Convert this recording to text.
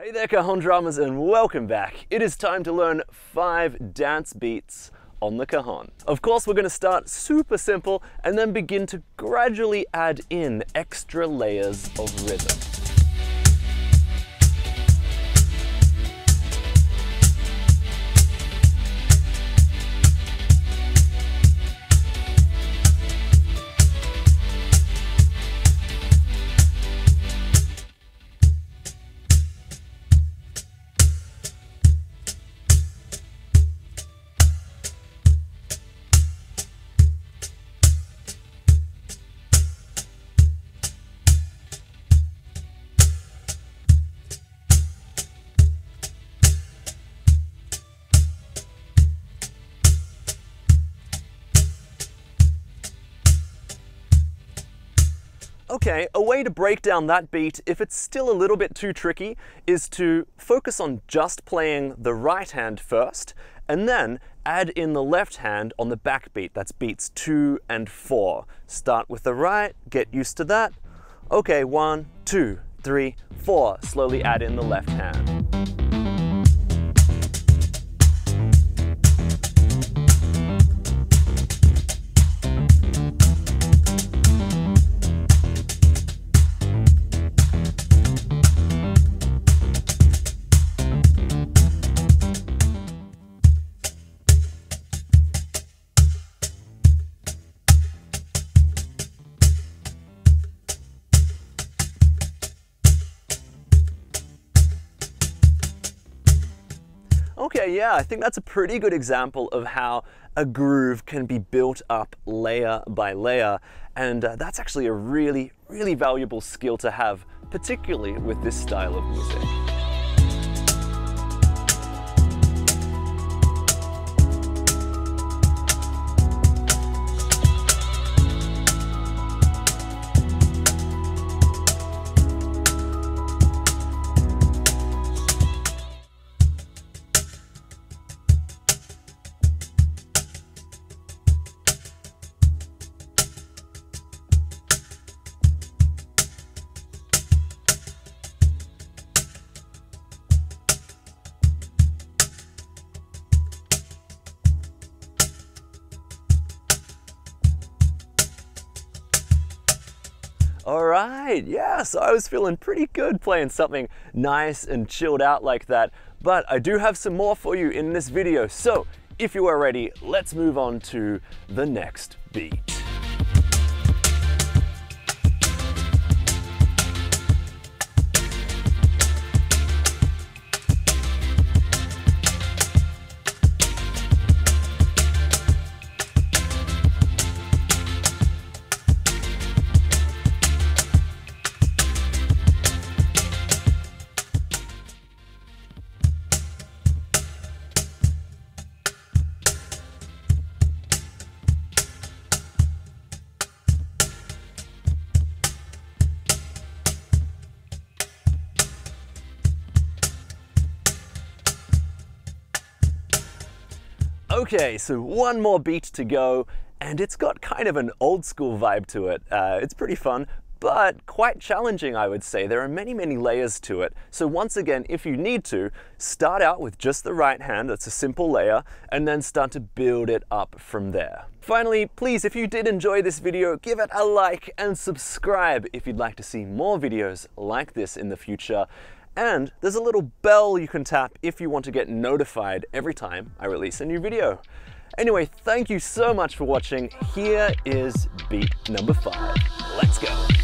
Hey there, Cajon drummers, and welcome back. It is time to learn 5 dance beats on the cajon. Of course, we're going to start super simple and then begin to gradually add in extra layers of rhythm. Okay, a way to break down that beat, if it's still a little bit too tricky, is to focus on just playing the right hand first, and then add in the left hand on the back beat. That's beats 2 and 4. Start with the right, get used to that. Okay, 1, 2, 3, 4. Slowly add in the left hand. Okay, yeah, I think that's a pretty good example of how a groove can be built up layer by layer, and that's actually a really valuable skill to have, particularly with this style of music. Alright, yeah, so I was feeling pretty good playing something nice and chilled out like that, but I do have some more for you in this video, so if you are ready, let's move on to the next beat. Okay, so one more beat to go, and it's got kind of an old school vibe to it. It's pretty fun, but quite challenging, I would say. There are many layers to it. So once again, if you need to, start out with just the right hand, that's a simple layer, and then start to build it up from there. Finally, please, if you did enjoy this video, give it a like and subscribe if you'd like to see more videos like this in the future. And there's a little bell you can tap if you want to get notified every time I release a new video. Anyway, thank you so much for watching. Here is beat number 5. Let's go.